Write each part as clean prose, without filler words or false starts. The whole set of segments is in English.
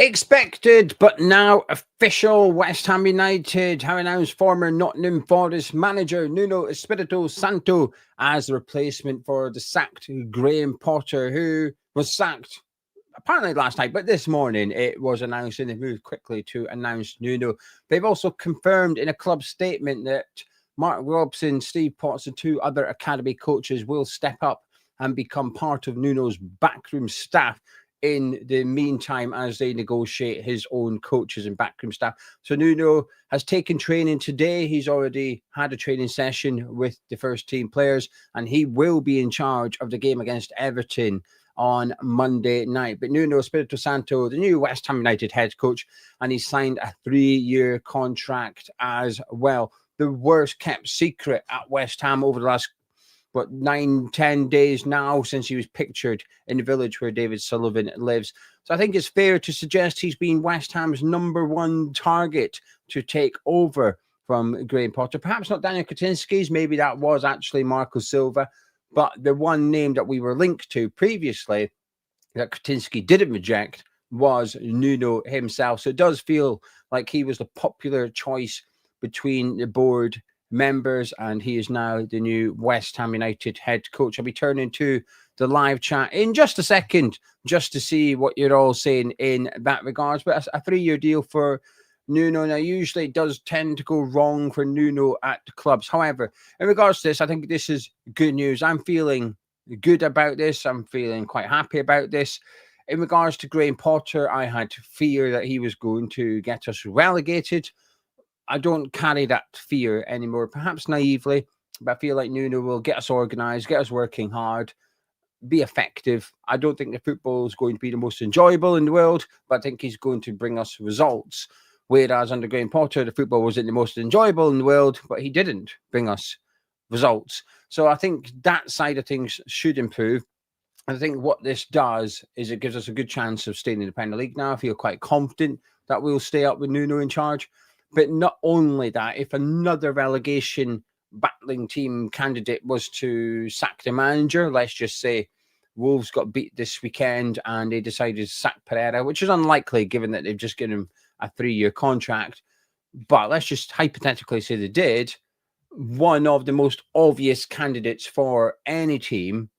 Expected, but now official. West Ham United have announced former Nottingham Forest manager Nuno Espirito Santo as the replacement for the sacked Graham Potter, who was sacked apparently last night, but this morning it was announced and they moved quickly to announce Nuno. They've also confirmed in a club statement that Mark Robson, Steve Potts and two other academy coaches will step up and become part of Nuno's backroom staff in the meantime as they negotiate his own coaches and backroom staff. So Nuno has taken training today. He's already had a training session with the first team players and he will be in charge of the game against Everton on Monday night. But Nuno Espirito Santo, the new West Ham United head coach, and he signed a 3-year contract as well. The worst kept secret at West Ham over the last 9-10 days now since he was pictured in the village where David Sullivan lives. So I think it's fair to suggest he's been West Ham's #1 target to take over from Graham Potter. Perhaps not Daniel Kaczynski's, maybe that was actually Marco Silva, but the one name that we were linked to previously that Kaczynski didn't reject was Nuno himself. So it does feel like he was the popular choice between the board members, and he is now the new West Ham United head coach. I'll be turning to the live chat in just a second, just to see what you're all saying in that regards. But a 3-year deal for Nuno. Now, usually it does tend to go wrong for Nuno at the clubs. However, in regards to this, I think this is good news. I'm feeling good about this. I'm feeling quite happy about this. In regards to Graham Potter, I had fear that he was going to get us relegated. I don't carry that fear anymore, perhaps naively, but I feel like Nuno will get us organised, get us working hard, be effective. I don't think the football is going to be the most enjoyable in the world, but I think he's going to bring us results. Whereas under Graham Potter, the football wasn't the most enjoyable in the world, but he didn't bring us results. So I think that side of things should improve. I think what this does is it gives us a good chance of staying in the Premier League now. I feel quite confident that we'll stay up with Nuno in charge. But not only that, if another relegation battling team candidate was to sack the manager, let's just say Wolves got beat this weekend and they decided to sack Pereira, which is unlikely given that they've just given him a 3-year contract. But let's just hypothetically say they did. One of the most obvious candidates for any team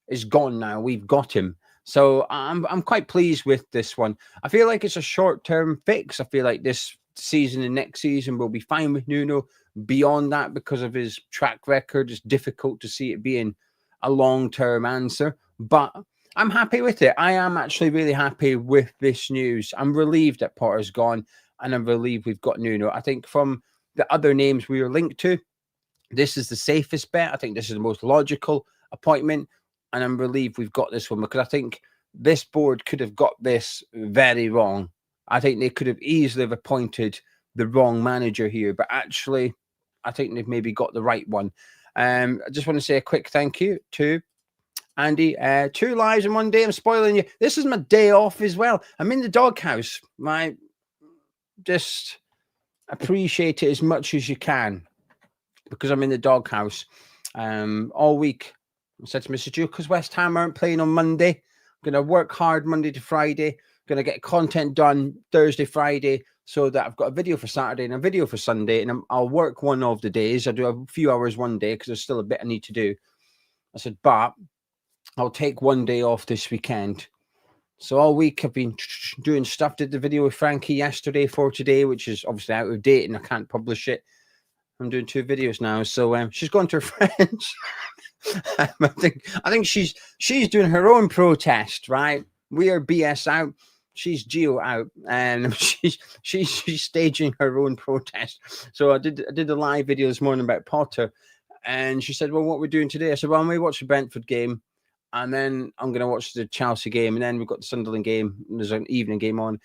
is gone now. We've got him. So I'm quite pleased with this one. I feel like it's a short-term fix. I feel like this season and next season will be fine with Nuno. Beyond that, because of his track record, it's difficult to see it being a long-term answer. But I'm happy with it. I am actually really happy with this news. I'm relieved that Potter's gone, and I'm relieved we've got Nuno. I think from the other names we were linked to, this is the safest bet. I think this is the most logical appointment, and I'm relieved we've got this one because I think this board could have got this very wrong. I think they could have easily have appointed the wrong manager here, but actually, I think they've maybe got the right one. I just want to say a quick thank you to Andy. 2 lives in one day. I'm spoiling you. This is my day off as well. I'm in the doghouse. Just appreciate it as much as you can because I'm in the doghouse all week. I said to Mr. Duke, because West Ham aren't playing on Monday, I'm going to work hard Monday to Friday. Going to get content done Thursday, Friday, so that I've got a video for Saturday and a video for Sunday, and I'll work one of the days. I'll do a few hours one day because there's still a bit I need to do. I said, but I'll take one day off this weekend. So all week I've been doing stuff. Did the video with Frankie yesterday for today, which is obviously out of date and I can't publish it. I'm doing 2 videos now. So she's gone to her friends. I think she's doing her own protest, right? We are BS out. She's Geo out, and she's staging her own protest. So I did a live video this morning about Potter, and she said, "Well, what we're doing today?" I said, "Well, I'm going to watch the Brentford game, and then I'm going to watch the Chelsea game, and then we've got the Sunderland game. And there's an evening game on."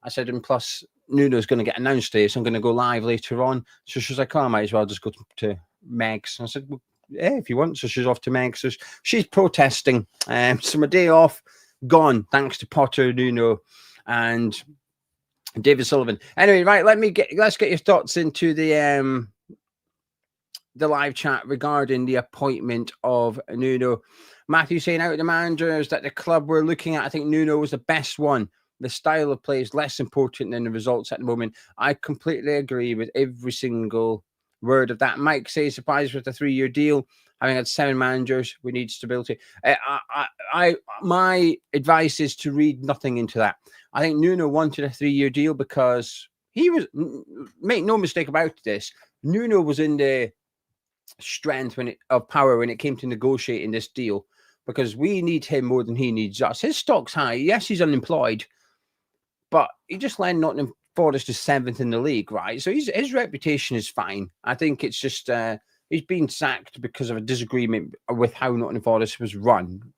I said, "And plus, Nuno's going to get announced today, so I'm going to go live later on." So she was like, "Oh, I might as well just go to Meg's." And I said, "Well, yeah, if you want." So she's off to Meg's. So she's protesting. So my day off gone thanks to Potter, Nuno, and David Sullivan. Anyway, right, let's get your thoughts into the live chat regarding the appointment of Nuno. Matthew saying out of the managers that the club were looking at, I think Nuno was the best one. the style of play is less important than the results at the moment. I completely agree with every single word of that. Mike says surprised with a 3-year deal. Having had 7 managers, we need stability. My advice is to read nothing into that. I think Nuno wanted a 3-year deal because he was, make no mistake about this, Nuno was in the strength of power when it came to negotiating this deal, because we need him more than he needs us. His stock's high. Yes, he's unemployed, but he just led Nottingham Forest to 7th in the league, right? So his reputation is fine. I think it's just he's been sacked because of a disagreement with how Nottingham Forest was run.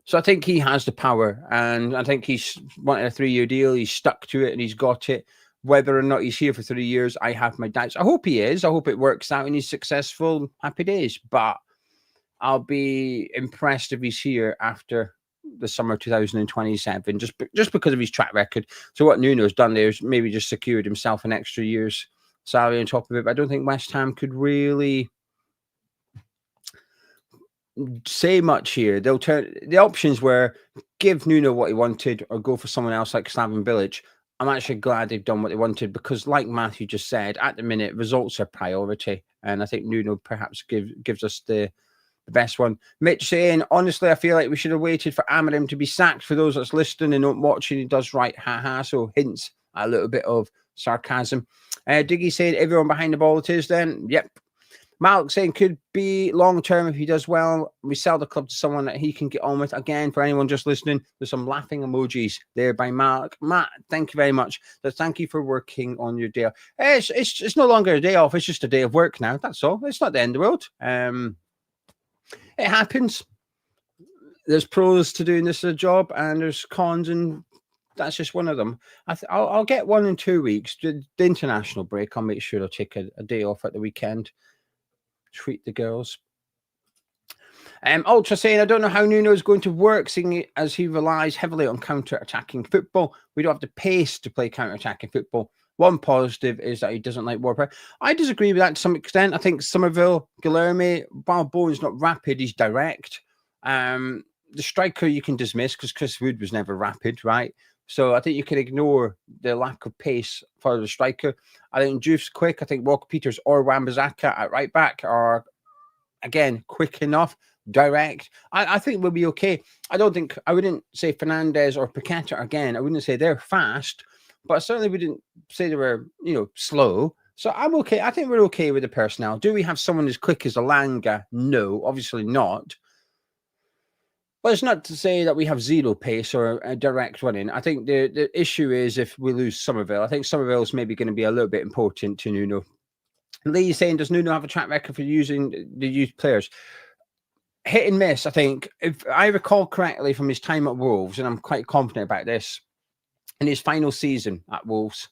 So I think he has the power, and I think he's wanted a 3-year deal. He's stuck to it, and he's got it. Whether or not he's here for 3 years, I have my doubts. I hope he is. I hope it works out and he's successful. Happy days. But I'll be impressed if he's here after the summer 2027, just because of his track record. So what Nuno's done there is maybe just secured himself an extra year's salary on top of it. But I don't think West Ham could really say much here. They'll turn the options were give Nuno what he wanted or go for someone else like Slaven Bilic. I'm actually glad they've done what they wanted, because like Matthew just said, at the minute results are priority, and I think Nuno perhaps gives us the best one. Mitch saying, honestly, I feel like we should have waited for Amarim to be sacked. For those that's listening and not watching, he does right, haha. So hints a little bit of sarcasm. Diggy saying, everyone behind the ball it is then. Yep. Malik saying, could be long term if he does well. We sell the club to someone that he can get on with. Again, for anyone just listening, there's some laughing emojis there by Malik. Matt, thank you very much. So thank you for working on your day off. It's no longer a day off. It's just a day of work now. That's all. It's not the end of the world. It happens. There's pros to doing this as a job, and there's cons, and that's just one of them. I'll get one in 2 weeks. The international break, I'll make sure I'll take a day off at the weekend. Treat the girls. Ultra saying, I don't know how Nuno is going to work, seeing as he relies heavily on counter-attacking football. We don't have the pace to play counter-attacking football. One positive is that he doesn't like warfare. I disagree with that to some extent. I think Somerville, Guilherme, while Bowen's not rapid, he's direct. The striker you can dismiss because Chris Wood was never rapid, right? So I think you can ignore the lack of pace for the striker. I think Juve's quick. I think Walker Peters or Wan-Bissaka at right back are, again, quick enough, direct. I think we'll be okay. I wouldn't say Fernandez or Paqueta again. I wouldn't say they're fast, but I certainly wouldn't say they were, slow. So I'm okay. I think we're okay with the personnel. Do we have someone as quick as Alanga? No, obviously not. But it's not to say that we have zero pace or a direct running. I think the issue is if we lose Somerville. I think Somerville's maybe going to be a little bit important to Nuno. Lee saying, does Nuno have a track record for using the youth players? Hit and miss, I think. If I recall correctly from his time at Wolves, and I'm quite confident about this, in his final season at Wolves,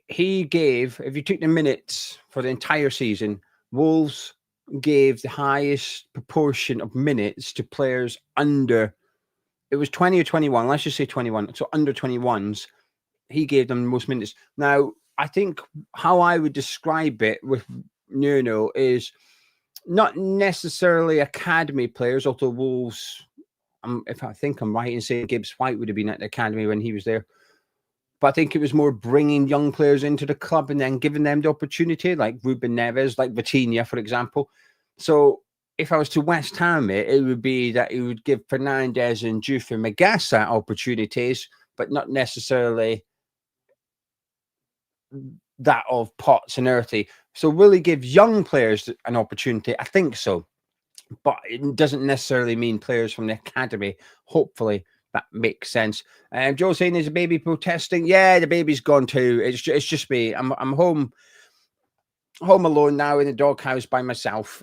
he gave, if you took the minutes for the entire season, Wolves gave the highest proportion of minutes to players under, it was 20 or 21, let's just say 21, so under 21s, he gave them the most minutes. Now, I think how I would describe it with Nuno is not necessarily academy players, although Wolves, if I think I'm right in saying Gibbs White would have been at the academy when he was there, but I think it was more bringing young players into the club and then giving them the opportunity, like Ruben Neves, like Vitinha, for example. So if I was to West Ham it would be that he would give Fernandez and Juve and Magassa opportunities, but not necessarily that of Potts and Earthy. So will he give young players an opportunity? I think so. But it doesn't necessarily mean players from the academy. Hopefully that makes sense. Joe saying, there's a baby protesting. Yeah, the baby's gone too. It's just me. I'm home alone now in the doghouse by myself.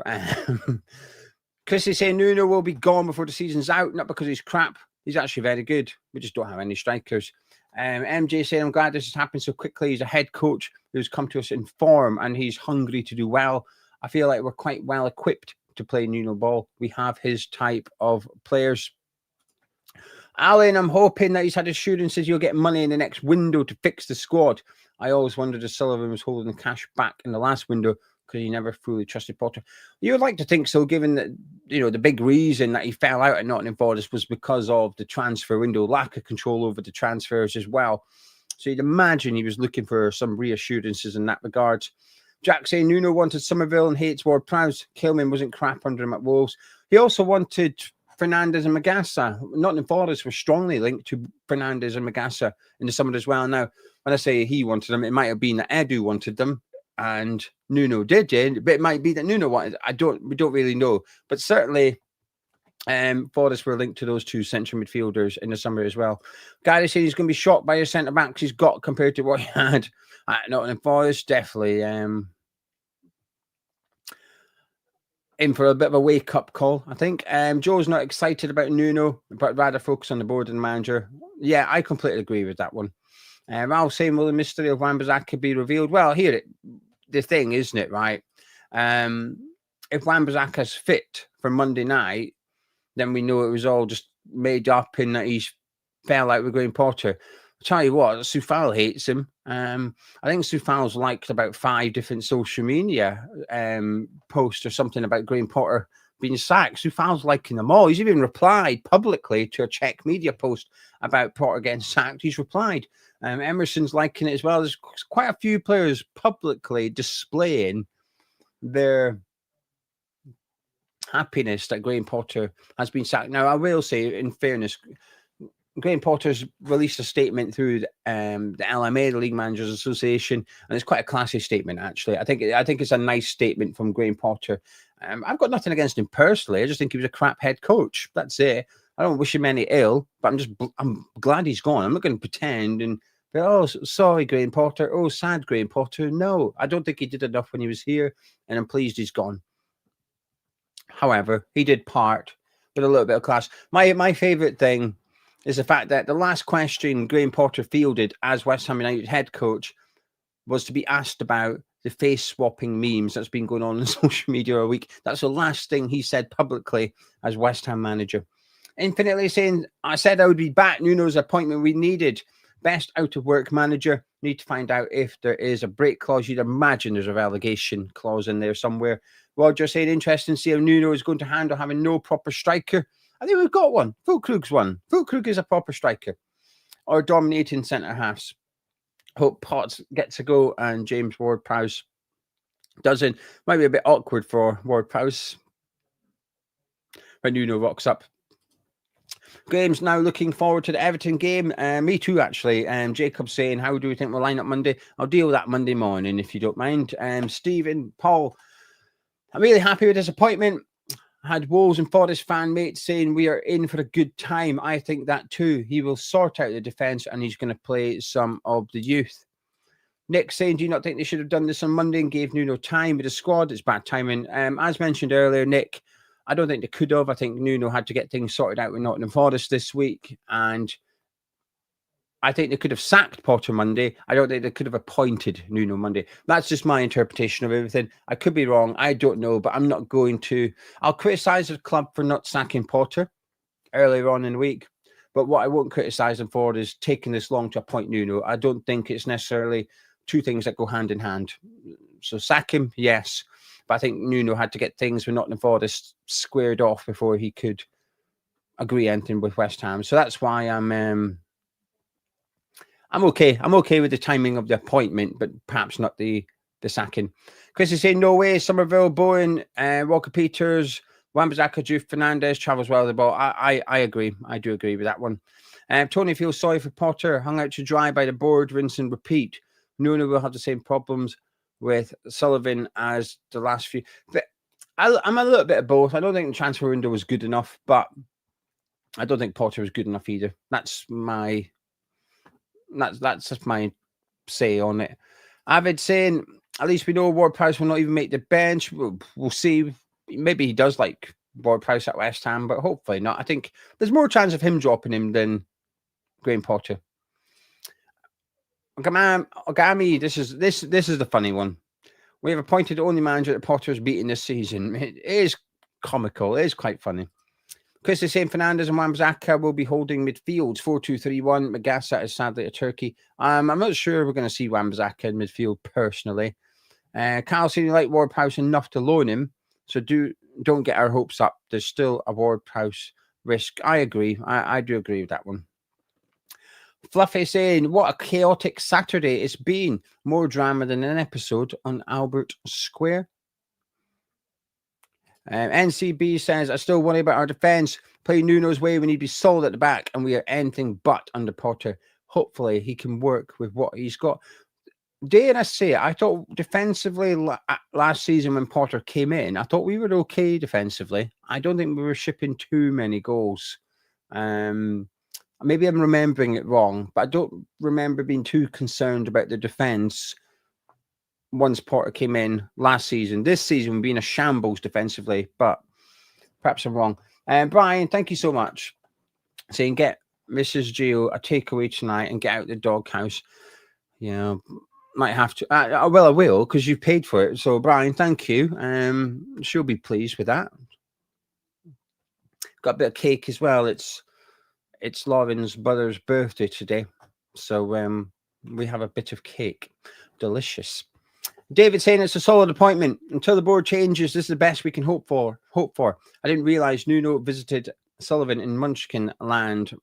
Chris is saying Nuno will be gone before the season's out, not because he's crap. He's actually very good. We just don't have any strikers. MJ saying, I'm glad this has happened so quickly. He's a head coach who's come to us in form and he's hungry to do well. I feel like we're quite well equipped to play Nuno ball. We have his type of players. Alan, I'm hoping that he's had assurances you'll get money in the next window to fix the squad. I always wondered if Sullivan was holding the cash back in the last window because he never fully trusted Potter. You would like to think so, given that, the big reason that he fell out at Nottingham Forest was because of the transfer window, lack of control over the transfers as well. So you'd imagine he was looking for some reassurances in that regard. Jack saying Nuno wanted Somerville and hates Ward-Prowse. Kilman wasn't crap under him at Wolves. He also wanted Fernandes and Magassa. Nottingham Forest were strongly linked to Fernandes and Magassa in the summer as well. Now, when I say he wanted them, it might have been that Edu wanted them and Nuno did, but it might be that Nuno wanted. We don't really know. But certainly, Forest were linked to those two central midfielders in the summer as well. Gary saying he's going to be shocked by his centre backs he's got compared to what he had at Nottingham Forest. Definitely in for a bit of a wake-up call, I think. Joe's not excited about Nuno, but rather focus on the board and manager. Yeah, I completely agree with that one. Ralph saying, will the mystery of Wan-Bissaka be revealed? Well, the thing, isn't it, right? If Wan-Bissaka's fit for Monday night, then we know it was all just made up and that he fell out with Graham Potter. I'll tell you what, Soufal hates him. I think Soufal's liked about 5 different social media posts or something about Graham Potter being sacked. Soufal's liking them all. He's even replied publicly to a Czech media post about Potter getting sacked. He's replied. Emerson's liking it as well. There's quite a few players publicly displaying their happiness that Graham Potter has been sacked. Now, I will say, in fairness, Graham Potter's released a statement through the LMA, the League Managers Association, and it's quite a classy statement, actually. I think it's a nice statement from Graham Potter. I've got nothing against him personally. I just think he was a crap head coach. That's it. I don't wish him any ill, but I'm glad he's gone. I'm not going to pretend and be, oh, sorry, Graham Potter. Oh, sad Graham Potter. No, I don't think he did enough when he was here, and I'm pleased he's gone. However, he did part with a little bit of class. My favourite thing is the fact that the last question Graham Potter fielded as West Ham United head coach was to be asked about the face-swapping memes that's been going on social media all week. That's the last thing he said publicly as West Ham manager. Infinitely saying, I said I would be back. Nuno's appointment we needed. Best out-of-work manager. Need to find out if there is a break clause. You'd imagine there's a relegation clause in there somewhere. Roger saying, interesting to see how Nuno is going to handle having no proper striker. I think we've got one. Fulkrug's one. Fulkrug is a proper striker. Or dominating centre-halves. Hope Potts gets a go and James Ward-Prowse doesn't. Might be a bit awkward for Ward-Prowse when Nuno rocks up. Graham's now looking forward to the Everton game. Me too, actually. Jacob saying, how do we think we'll line up Monday? I'll deal with that Monday morning, if you don't mind. Stephen, Paul, I'm really happy with this appointment. I had Wolves and Forest fan mates saying we are in for a good time. I think that too. He will sort out the defence and he's going to play some of the youth. Nick saying, do you not think they should have done this on Monday and gave Nuno time with the squad? It's bad timing. As mentioned earlier, Nick, I don't think they could have. I think Nuno had to get things sorted out with Nottingham Forest this week. And I think they could have sacked Potter Monday. I don't think they could have appointed Nuno Monday. That's just my interpretation of everything. I could be wrong. I don't know, but I'm not going to. I'll criticise the club for not sacking Potter earlier on in the week. But what I won't criticise them for is taking this long to appoint Nuno. I don't think it's necessarily two things that go hand in hand. So sack him, yes. But I think Nuno had to get things with Nottingham Forest squared off before he could agree anything with West Ham. So that's why I'm okay. I'm okay with the timing of the appointment, but perhaps not the sacking. Chris is saying, no way, Somerville, Bowen, Walker Peters, Wan-Bissaka, Juve, Fernandes travels well the ball. I agree. I do agree with that one. Tony feels sorry for Potter, hung out to dry by the board, rinse and repeat. Nuno will have the same problems with Sullivan as the last few. But I'm a little bit of both. I don't think the transfer window was good enough, but I don't think Potter was good enough either. That's just my say on it. Avid saying, at least we know Ward-Prowse will not even make the bench. We'll see. Maybe he does like Ward-Prowse at West Ham, but hopefully not. I think there's more chance of him dropping him than Graham Potter. Ogami, this is the funny one. We have appointed the only manager that Potter's beaten this season. It is comical. It is quite funny. Chris is saying Fernandes and Wan-Bissaka will be holding midfields 4-2-3-1. Magassa is sadly a turkey. I'm not sure we're going to see Wan-Bissaka in midfield personally. Carl saying you like Ward-Prowse enough to loan him, so don't get our hopes up. There's still a Ward-Prowse risk. I agree. I do agree with that one. Fluffy saying, what a chaotic Saturday it's been. More drama than an episode on Albert Square. NCB says, I still worry about our defence. Play Nuno's way. We need to be solid at the back, and we are anything but under Potter. Hopefully, he can work with what he's got. Dare I say, I thought defensively last season when Potter came in, I thought we were okay defensively. I don't think we were shipping too many goals. Maybe I'm remembering it wrong, but I don't remember being too concerned about the defence once Potter came in last season. This season, we've been a shambles defensively, but perhaps I'm wrong. Brian, thank you so much. Saying, get Mrs. Gio a takeaway tonight and get out the doghouse. Yeah, might have to. Well, I will, because you've paid for it. So, Brian, thank you. She'll be pleased with that. Got a bit of cake as well. It's Lauren's brother's birthday today, so we have a bit of cake. Delicious. David saying it's a solid appointment. Until the board changes, this is the best we can hope for. I didn't realise Nuno visited Sullivan in Munchkin land.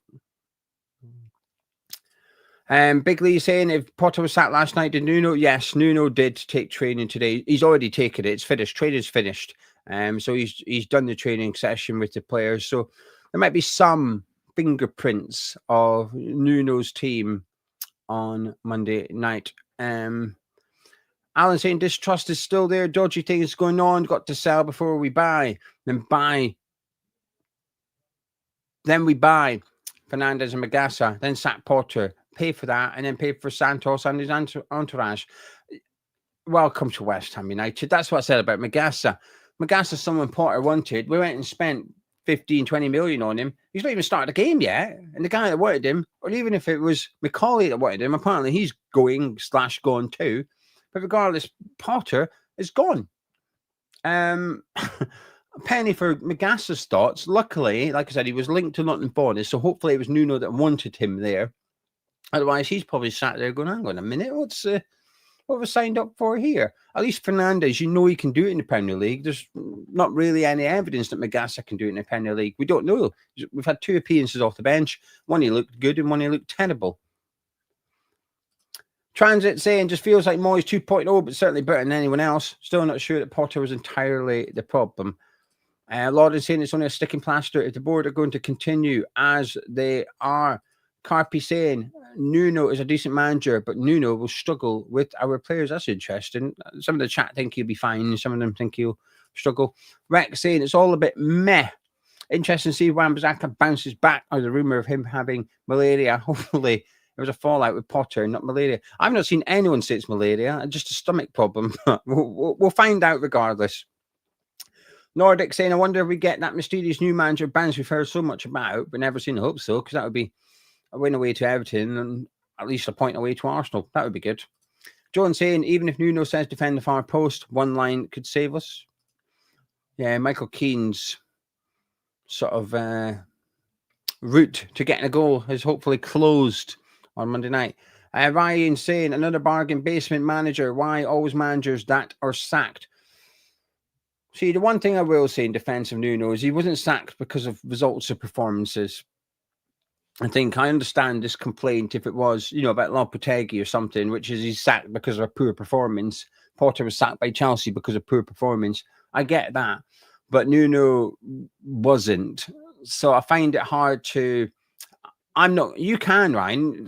Big Lee saying, if Potter was sacked last night, did Nuno? Yes, Nuno did take training today. He's already taken it. It's finished. Training's finished. So he's done the training session with the players. So there might be some fingerprints of Nuno's team on Monday night. Alan saying distrust is still there. Dodgy things going on. Got to sell before we buy. Then we buy Fernandez and Magassa. Then sack Potter. Pay for that. And then pay for Santos and his entourage. Welcome to West Ham United. That's what I said about Magassa. Magassa's someone Potter wanted. We went and spent 15, 20 million on him. He's not even started a game yet. And the guy that wanted him, or even if it was Macaulay that wanted him, apparently he's gone too. But regardless, Potter is gone. A penny for Magassa's thoughts. Luckily, like I said, he was linked to Nottingham Forest, so hopefully it was Nuno that wanted him there. Otherwise, he's probably sat there going, hang on a minute, what have I signed up for here? At least Fernandez, he can do it in the Premier League. There's not really any evidence that Magassa can do it in the Premier League. We don't know. We've had 2 appearances off the bench. One he looked good and one he looked terrible. Transit saying, just feels like Moyes 2.0, but certainly better than anyone else. Still not sure that Potter was entirely the problem. Lord is saying it's only a sticking plaster. If the board are going to continue as they are. Carpi saying, Nuno is a decent manager, but Nuno will struggle with our players. That's interesting. Some of the chat think he'll be fine. Some of them think he'll struggle. Rex saying it's all a bit meh. Interesting to see if Wan-Bissaka bounces back, or the rumour of him having malaria. Hopefully there was a fallout with Potter, not malaria. I've not seen anyone say it's malaria, just a stomach problem. We'll find out regardless. Nordic saying, I wonder if we get that mysterious new manager bounce we've heard so much about, but never seen a hope so, because that would be a win away to Everton and at least a point away to Arsenal. That would be good. John saying, even if Nuno says defend the far post, one line could save us. Yeah, Michael Keane's sort of route to getting a goal is hopefully closed on Monday night. Ryan saying, another bargain basement manager. Why always managers that are sacked? See, the one thing I will say in defence of Nuno is he wasn't sacked because of results or performances. I think I understand this complaint if it was, about Lopetegui or something, which is he's sacked because of a poor performance. Potter was sacked by Chelsea because of poor performance. I get that. But Nuno wasn't. So I find it hard to... You can, Ryan.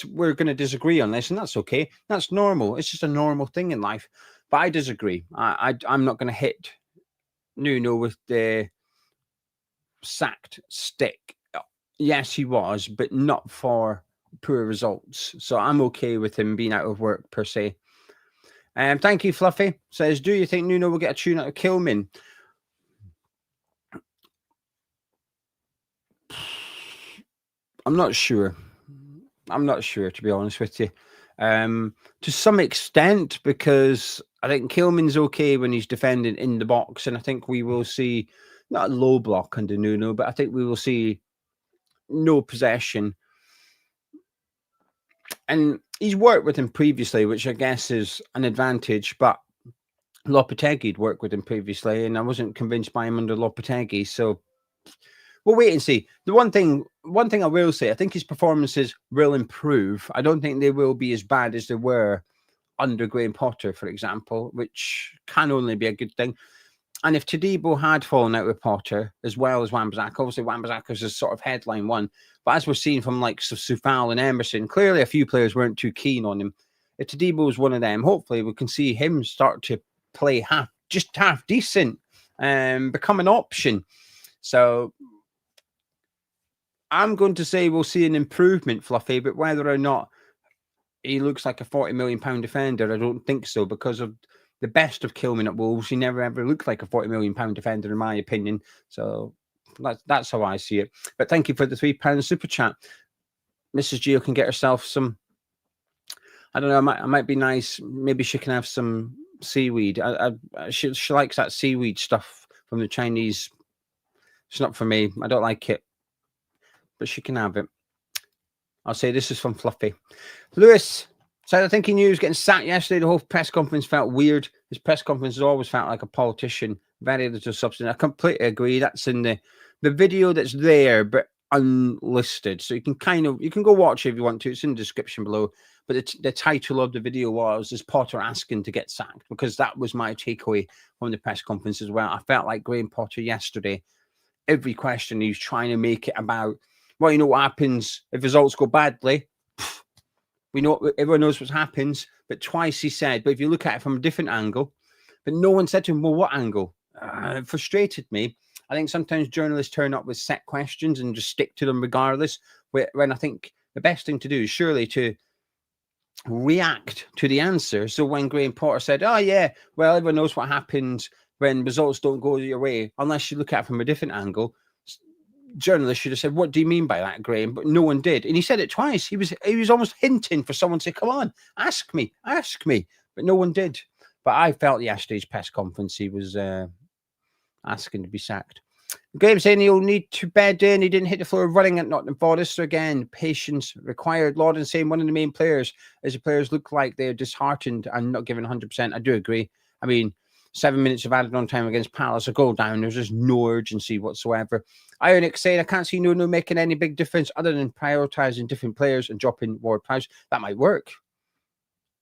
We're going to disagree on this, and that's okay. That's normal. It's just a normal thing in life. But I disagree. I'm not going to hit Nuno with the sacked stick. Yes, he was, but not for poor results. So I'm okay with him being out of work per se. Thank you, Fluffy. Says, do you think Nuno will get a tune out of Kilman? I'm not sure. To be honest with you. To some extent, because I think Kilman's okay when he's defending in the box, and I think we will see, not a low block under Nuno, but I think we will see no possession. And he's worked with him previously, which I guess is an advantage, but Lopetegui'd worked with him previously, and I wasn't convinced by him under Lopetegui, so we'll wait and see. The one thing I will say, I think his performances will improve. I don't think they will be as bad as they were under Graham Potter, for example, which can only be a good thing. And if Todibo had fallen out with Potter, as well as Wan-Bissaka, obviously Wan-Bissaka's a sort of headline one, but as we're seeing from like Soufal and Emerson, clearly a few players weren't too keen on him. If Todibo was one of them, hopefully we can see him start to play half decent and become an option. So I'm going to say we'll see an improvement, Fluffy, but whether or not he looks like a £40 million defender, I don't think so, because of the best of Kilman at Wolves. He never ever looked like a £40 million defender, in my opinion. So that's how I see it. But thank you for the £3 super chat. Mrs. Gio can get herself some, I don't know, I might be nice. Maybe she can have some seaweed. She likes that seaweed stuff from the Chinese. It's not for me. I don't like it. But she can have it. I'll say this is from Fluffy. Lewis said, I think he knew he was getting sacked yesterday. The whole press conference felt weird. His press conference has always felt like a politician. Very little substance. I completely agree. That's in the video that's there, but unlisted. So you can go watch it if you want to. It's in the description below. But the title of the video was, is Potter asking to get sacked? Because that was my takeaway from the press conference as well. I felt like Graham Potter yesterday, every question he was trying to make it about, well, you know what happens if results go badly? We know, everyone knows what happens, but twice he said, but if you look at it from a different angle, but no one said to him, well, what angle? It frustrated me. I think sometimes journalists turn up with set questions and just stick to them regardless, when I think the best thing to do is surely to react to the answer. So when Graham Potter said, oh, yeah, well, everyone knows what happens when results don't go your way, unless you look at it from a different angle, journalists should have said, what do you mean by that, Graham? But no one did. And he said it twice. He was almost hinting for someone to say, come on, ask me. But no one did. But I felt yesterday's press conference, he was asking to be sacked. Graham saying he'll need to bed in. He didn't hit the floor running at Nottingham Forest. So again, patience required. Lorden saying one of the main players, as the players look like they're disheartened and not giving 100%. I do agree. I mean, 7 minutes of added on time against Palace, a goal down. There's just no urgency whatsoever. Ionic saying, I can't see Nuno making any big difference other than prioritising different players and dropping Ward-Prowse. That might work.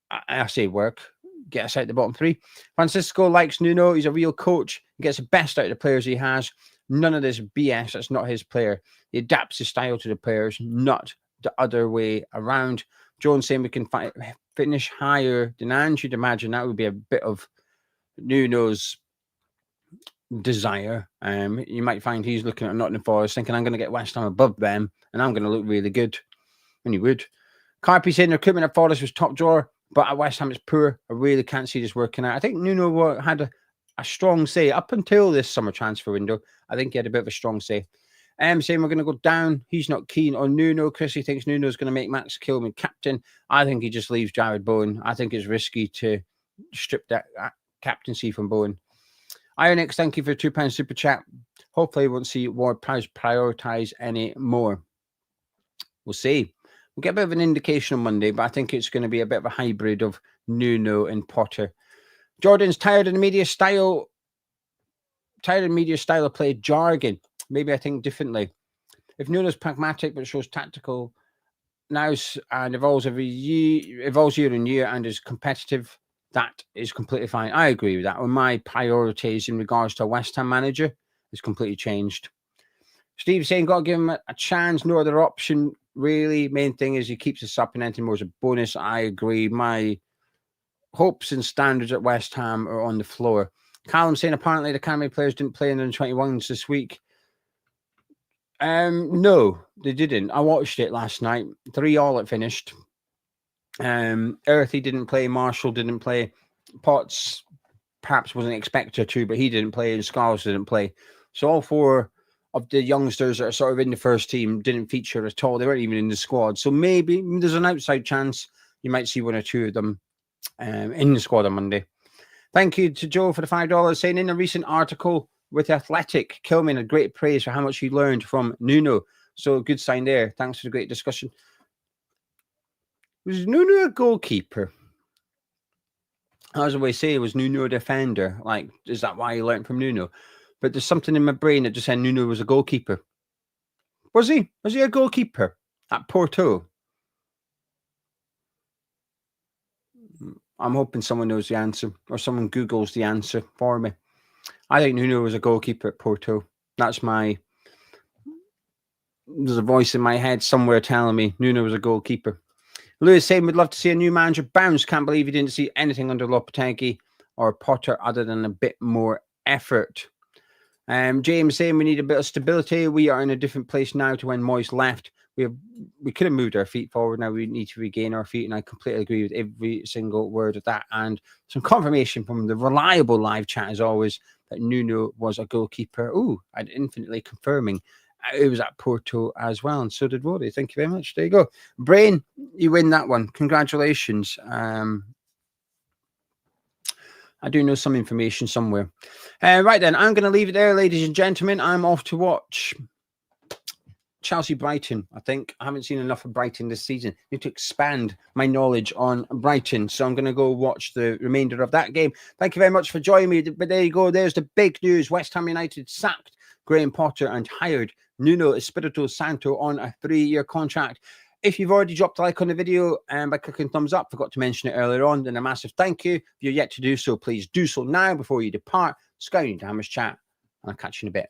I say work. Get us out the bottom three. Francisco likes Nuno. He's a real coach. He gets the best out of the players he has. None of this BS. That's not his player. He adapts his style to the players, not the other way around. Jones saying we can finish higher than Ange. You'd imagine that would be a bit of Nuno's desire. You might find he's looking at Nottingham Forest thinking, I'm going to get West Ham above them and I'm going to look really good. And he would. Carpi saying the recruitment at Forest was top drawer, but at West Ham it's poor. I really can't see this working out. I think Nuno had a strong say up until this summer transfer window. I think he had a bit of a strong say. Saying we're going to go down. He's not keen on Nuno. Chrissy thinks Nuno's going to make Max Kilman captain. I think he just leaves Jared Bowen. I think it's risky to strip that captaincy from Bowen. Ironix, thank you for £2 super chat. Hopefully we won't see Ward-Prowse prioritise any more. We'll see. We'll get a bit of an indication on Monday, but I think it's going to be a bit of a hybrid of Nuno and Potter. Jordan's tired of the media style of play jargon. Maybe I think differently. If Nuno's pragmatic but shows tactical nous and evolves year on year and is competitive, that is completely fine. I agree with that. Well, my priorities in regards to a West Ham manager is completely changed. Steve saying, got to give him a chance. No other option, really. Main thing is he keeps us up and anything more as a bonus. I agree. My hopes and standards at West Ham are on the floor. Callum saying, apparently the academy players didn't play in the 21s this week. No, they didn't. I watched it last night. 3-3 it finished. Earthy didn't play. Marshall didn't play. Potts perhaps wasn't expected to, but he didn't play, and Scarles didn't play. So all four of the youngsters that are sort of in the first team didn't feature at all. They weren't even in the squad. So maybe there's an outside chance you might see one or two of them in the squad on Monday. Thank you to Joe for the $5, saying in a recent article with Athletic, Kilman had great praise for how much he learned from Nuno. So good sign there. Thanks for the great discussion. Was Nuno a goalkeeper? I was always say, was Nuno a defender? Like, is that why you learned from Nuno? But there's something in my brain that just said Nuno was a goalkeeper. Was he? Was he a goalkeeper at Porto? I'm hoping someone knows the answer, or someone Googles the answer for me. I think Nuno was a goalkeeper at Porto. That's my... There's a voice in my head somewhere telling me Nuno was a goalkeeper. Lewis saying would love to see a new manager bounce. Can't believe he didn't see anything under Lopetegui or Potter other than a bit more effort. James saying we need a bit of stability. We are in a different place now to when Moyes left. We could have moved our feet forward. Now we need to regain our feet, and I completely agree with every single word of that. And some confirmation from the reliable live chat, as always, that Nuno was a goalkeeper. Ooh, I'd infinitely confirming. It was at Porto as well, and so did Rory. Thank you very much. There you go. Brain, you win that one. Congratulations. I do know some information somewhere. Right then, I'm going to leave it there, ladies and gentlemen. I'm off to watch Chelsea Brighton. I think I haven't seen enough of Brighton this season. I need to expand my knowledge on Brighton. So I'm going to go watch the remainder of that game. Thank you very much for joining me. But there you go. There's the big news. West Ham United sacked Graham Potter and hired Nuno Espirito Santo on a 3-year contract. If you've already dropped a like on the video by clicking thumbs up, forgot to mention it earlier on, then a massive thank you. If you're yet to do so, please do so now before you depart. Scouting to Hammers Chat, and I'll catch you in a bit.